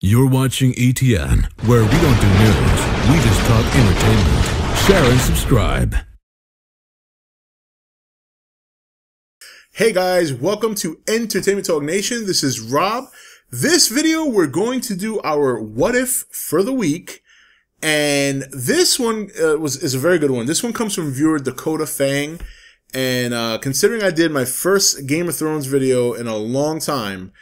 You're watching E.T.N, where we don't do news, we just talk entertainment. Share and subscribe. Hey guys, welcome to Entertainment Talk Nation. This is Rob. This video, we're going to do our What If for the week. And this one is a very good one. This one comes from viewer Dakota Fang. And considering I did my first Game of Thrones video in a long time,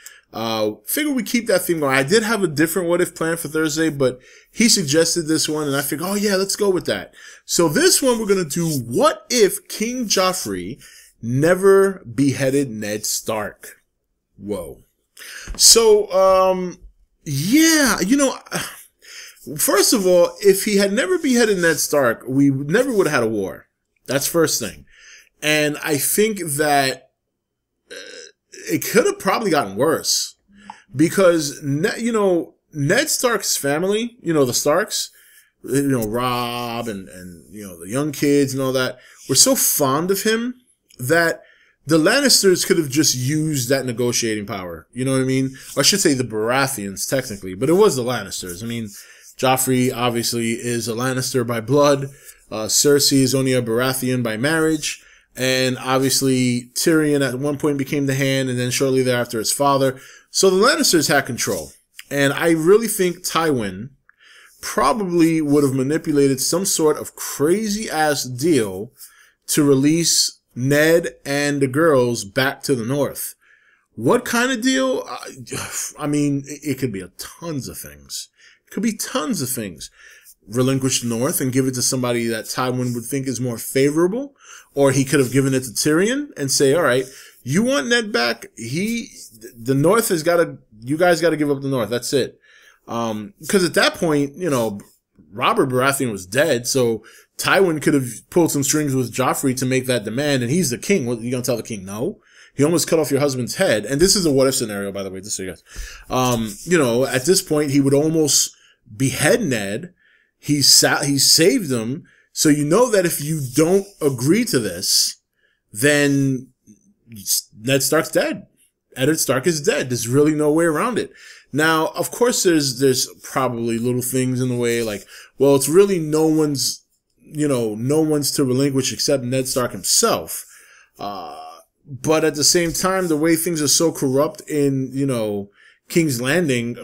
figure we keep that theme going. I did have a different what if plan for Thursday, but he suggested this one and I figured, oh yeah, let's go with that. So this one we're going to do what if King Joffrey never beheaded Ned Stark. Whoa. So, yeah, first of all, if he had never beheaded Ned Stark, we never would have had a war. That's first thing. And I think that it could have probably gotten worse because, Ned Stark's family, the Starks, Rob and the young kids and all that were so fond of him that the Lannisters could have just used that negotiating power. You know what I mean? Or I should say the Baratheons, technically, but it was the Lannisters. I mean, Joffrey obviously is a Lannister by blood. Cersei is only a Baratheon by marriage. And obviously Tyrion at one point became the Hand, and then shortly thereafter his father. So the Lannisters had control. And I really think Tywin probably would have manipulated some sort of crazy ass deal to release Ned and the girls back to the north. What kind of deal? I mean, it could be tons of things. It could be tons of things. Relinquish the north and give it to somebody that Tywin would think is more favorable. Or he could have given it to Tyrion and say, all right, you want Ned back? The north has got to, you guys got to give up the north. That's it. Because at that point, Robert Baratheon was dead. So Tywin could have pulled some strings with Joffrey to make that demand. And he's the king. What, you going to tell the king no? He almost cut off your husband's head. And this is a what if scenario, by the way, just so you guys. At this point, he would almost behead Ned. He saved him. So you know that if you don't agree to this, then Ned Stark's dead. Eddard Stark is dead. There's really no way around it. Now, of course, there's probably little things in the way, like, well, it's really no one's to relinquish except Ned Stark himself. But at the same time, the way things are so corrupt in, King's Landing,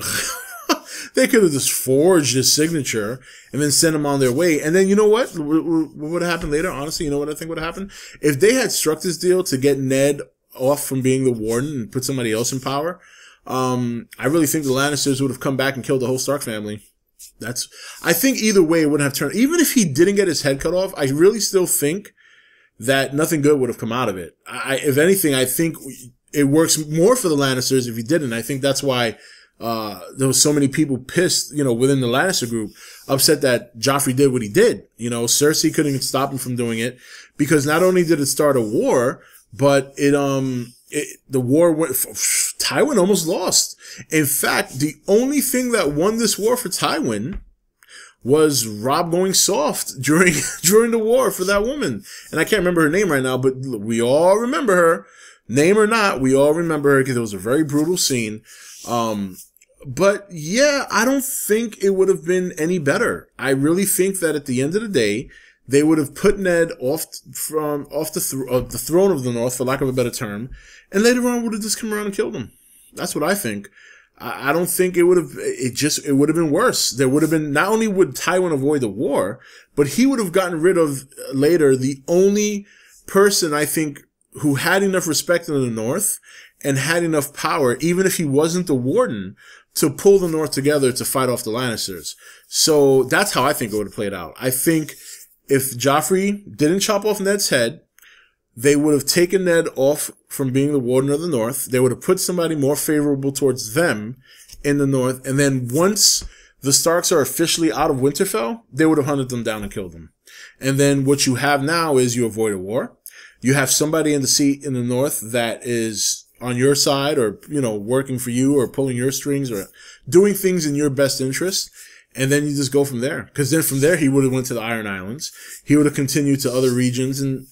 they could have just forged his signature and then sent him on their way. And then you know what? What would have happened later? Honestly, you know what I think would have happened? If they had struck this deal to get Ned off from being the warden and put somebody else in power, I really think the Lannisters would have come back and killed the whole Stark family. I think either way it wouldn't have turned. Even if he didn't get his head cut off, I really still think that nothing good would have come out of it. If anything, I think it works more for the Lannisters if he didn't. I think that's why there was so many people pissed, within the Lannister group, upset that Joffrey did what he did. Cersei couldn't even stop him from doing it because not only did it start a war, but the war went, Tywin almost lost. In fact, the only thing that won this war for Tywin was Rob going soft during the war for that woman. And I can't remember her name right now, but we all remember her. Name or not, we all remember her because it was a very brutal scene. But yeah, I don't think it would have been any better. I really think that at the end of the day, they would have put Ned off the throne of the North, for lack of a better term, and later on would have just come around and killed him. That's what I think. I don't think it would have been worse. There would have been, not only would Tywin avoid the war, but he would have gotten rid of later the only person I think who had enough respect in the North and had enough power, even if he wasn't the warden, to pull the North together to fight off the Lannisters. So that's how I think it would have played out. I think if Joffrey didn't chop off Ned's head, they would have taken Ned off from being the warden of the North. They would have put somebody more favorable towards them in the North. And then once the Starks are officially out of Winterfell, they would have hunted them down and killed them. And then what you have now is you avoid a war. You have somebody in the seat in the North that is on your side or, working for you or pulling your strings or doing things in your best interest. And then you just go from there. Because then from there, he would have went to the Iron Islands. He would have continued to other regions. And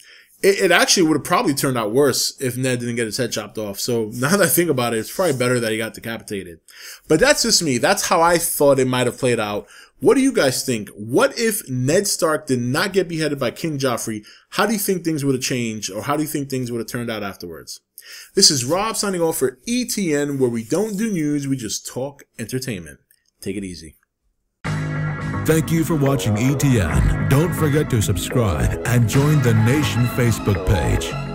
It actually would have probably turned out worse if Ned didn't get his head chopped off. So now that I think about it, it's probably better that he got decapitated. But that's just me. That's how I thought it might have played out. What do you guys think? What if Ned Stark did not get beheaded by King Joffrey? How do you think things would have changed, or how do you think things would have turned out afterwards? This is Rob signing off for E.T.N, where we don't do news, we just talk entertainment. Take it easy. Thank you for watching E.T.N. Don't forget to subscribe and join the Nation Facebook page.